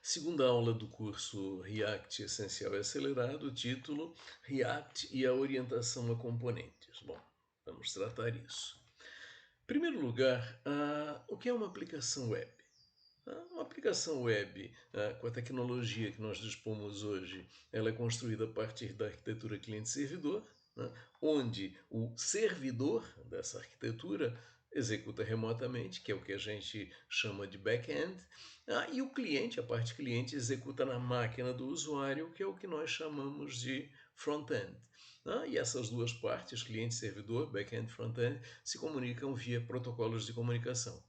Segunda aula do curso React Essencial e Acelerado, título React e a orientação a componentes. Bom, vamos tratar isso. Em primeiro lugar, o que é uma aplicação web? Uma aplicação web, com a tecnologia que nós dispomos hoje, ela é construída a partir da arquitetura cliente-servidor, né, onde o servidor dessa arquitetura executa remotamente, que é o que a gente chama de back-end, e o cliente, a parte cliente, executa na máquina do usuário, que é o que nós chamamos de front-end. E essas duas partes, cliente-servidor, back-end, front-end, se comunicam via protocolos de comunicação.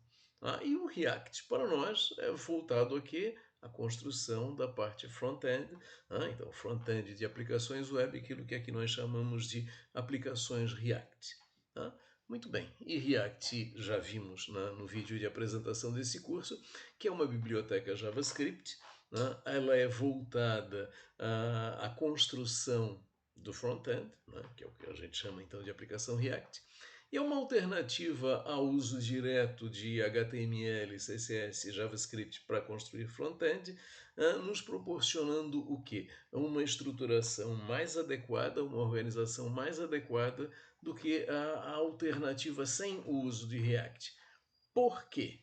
E o React, para nós, é voltado aqui à construção da parte front-end. Então, front-end de aplicações web, aquilo que aqui nós chamamos de aplicações React. Muito bem, e React já vimos no vídeo de apresentação desse curso, que é uma biblioteca JavaScript. Ela é voltada à construção do front-end, que é o que a gente chama então de aplicação React. E é uma alternativa ao uso direto de HTML, CSS e JavaScript para construir front-end, nos proporcionando o quê? Uma estruturação mais adequada, uma organização mais adequada do que a alternativa sem o uso de React. Por quê?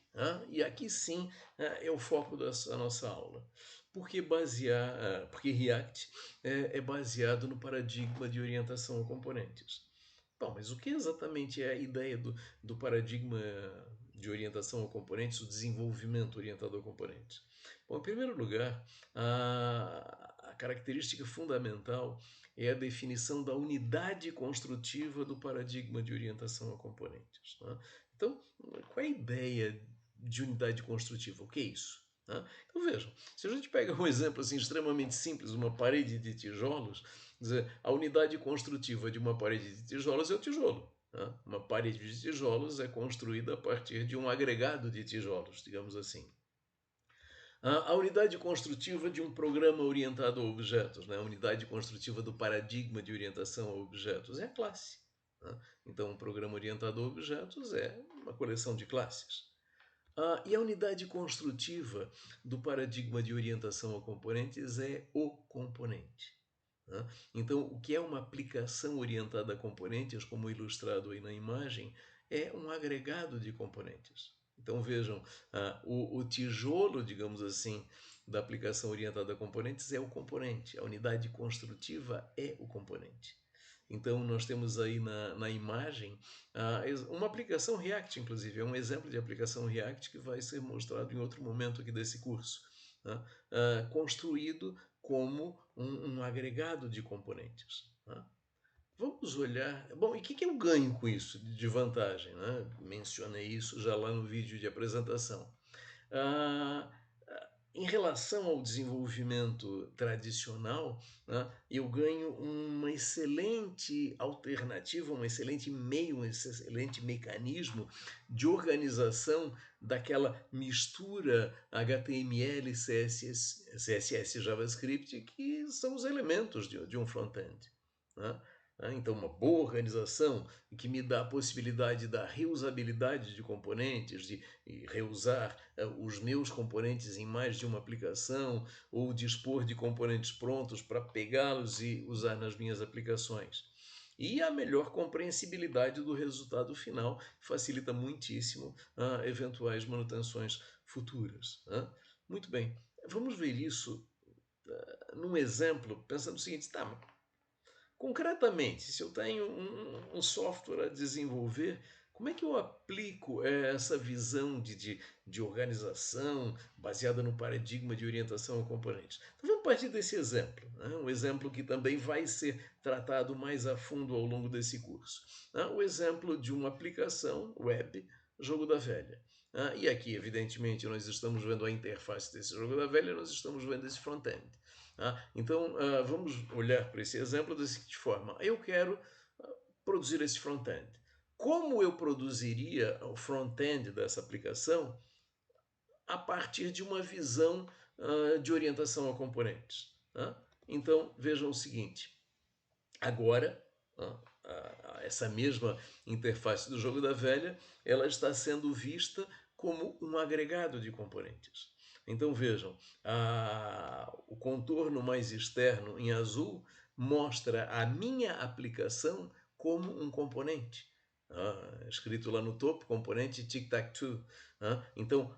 E aqui sim é o foco da nossa aula. Porque React é baseado no paradigma de orientação a componentes. Bom, mas o que exatamente é a ideia do paradigma de orientação a componentes, o desenvolvimento orientado a componentes? Bom, em primeiro lugar, a característica fundamental é a definição da unidade construtiva do paradigma de orientação a componentes. Então, qual é a ideia de unidade construtiva? O que é isso? Então vejam, se a gente pega um exemplo assim, extremamente simples, uma parede de tijolos, dizer, a unidade construtiva de uma parede de tijolos é o tijolo. Uma parede de tijolos é construída a partir de um agregado de tijolos, digamos assim. A unidade construtiva de um programa orientado a objetos, a unidade construtiva do paradigma de orientação a objetos é a classe. Então, um programa orientado a objetos é uma coleção de classes. E a unidade construtiva do paradigma de orientação a componentes é o componente. Então, o que é uma aplicação orientada a componentes, como ilustrado aí na imagem, é um agregado de componentes. Então vejam, o tijolo, digamos assim, da aplicação orientada a componentes é o componente, a unidade construtiva é o componente. Então nós temos aí na imagem uma aplicação React, inclusive, é um exemplo de aplicação React que vai ser mostrado em outro momento aqui desse curso. Construído como um agregado de componentes. Vamos olhar. Bom, e o que eu ganho com isso de vantagem? Mencionei isso já lá no vídeo de apresentação. Em relação ao desenvolvimento tradicional, eu ganho uma excelente alternativa, um excelente meio, um excelente mecanismo de organização daquela mistura HTML, CSS e JavaScript que são os elementos de um front-end. Então, uma boa organização que me dá a possibilidade da reusabilidade de componentes, de reusar os meus componentes em mais de uma aplicação, ou dispor de componentes prontos para pegá-los e usar nas minhas aplicações. E a melhor compreensibilidade do resultado final facilita muitíssimo eventuais manutenções futuras. Muito bem, vamos ver isso num exemplo, pensando o seguinte, concretamente, se eu tenho um software a desenvolver, como é que eu aplico essa visão de organização baseada no paradigma de orientação a componentes? Então vamos partir desse exemplo, um exemplo que também vai ser tratado mais a fundo ao longo desse curso. O exemplo de uma aplicação web, jogo da velha. E aqui, evidentemente, nós estamos vendo a interface desse jogo da velha, nós estamos vendo esse front-end. Então, vamos olhar para esse exemplo da seguinte forma. Eu quero produzir esse front-end. Como eu produziria o front-end dessa aplicação a partir de uma visão de orientação a componentes? Então, vejam o seguinte. Agora, essa mesma interface do jogo da velha, ela está sendo vista como um agregado de componentes. Então vejam, o contorno mais externo em azul mostra a minha aplicação como um componente. Escrito lá no topo, componente tic-tac-toe. Então,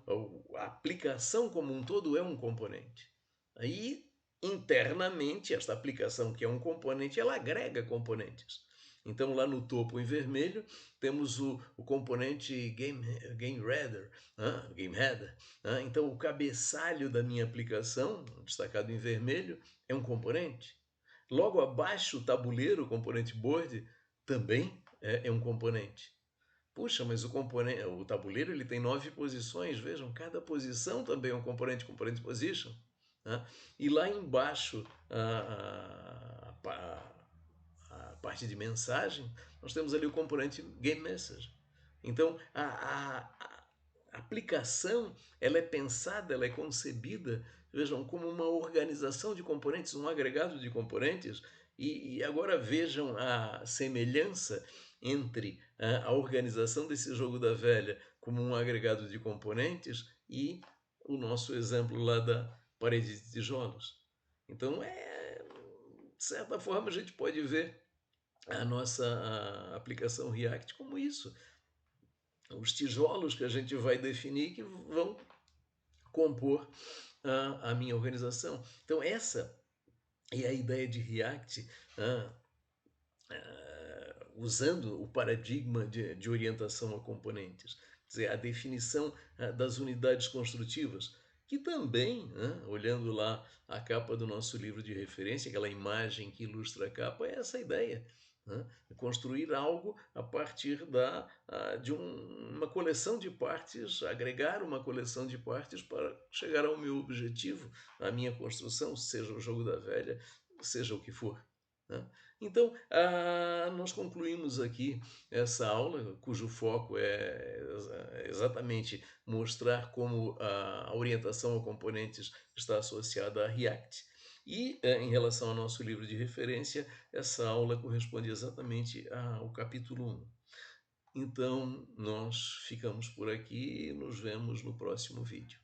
a aplicação como um todo é um componente. Aí, internamente, esta aplicação que é um componente, ela agrega componentes. Então, lá no topo em vermelho, temos o componente game header. Game header. Então, o cabeçalho da minha aplicação, destacado em vermelho, é um componente. Logo abaixo, o tabuleiro, o componente board, também é um componente. Puxa, mas o tabuleiro ele tem 9 posições, vejam, cada posição também é um componente position. E lá embaixo, a parte de mensagem, nós temos ali o componente game message. Então, a aplicação ela é pensada, ela é concebida, vejam, como uma organização de componentes, um agregado de componentes, e agora vejam a semelhança entre a organização desse jogo da velha como um agregado de componentes e o nosso exemplo lá da parede de tijolos. Então, de certa forma, a gente pode ver a nossa aplicação React como isso. Os tijolos que a gente vai definir que vão compor a minha organização. Então, essa é a ideia de React, usando o paradigma de orientação a componentes. Quer dizer, a definição das unidades construtivas, que também, olhando lá a capa do nosso livro de referência, aquela imagem que ilustra a capa, é essa ideia. Construir algo a partir de uma coleção de partes, agregar uma coleção de partes para chegar ao meu objetivo, à minha construção, seja o jogo da velha, seja o que for. Então, nós concluímos aqui essa aula, cujo foco é exatamente mostrar como a orientação a componentes está associada a React. E, em relação ao nosso livro de referência, essa aula corresponde exatamente ao capítulo 1. Então, nós ficamos por aqui e nos vemos no próximo vídeo.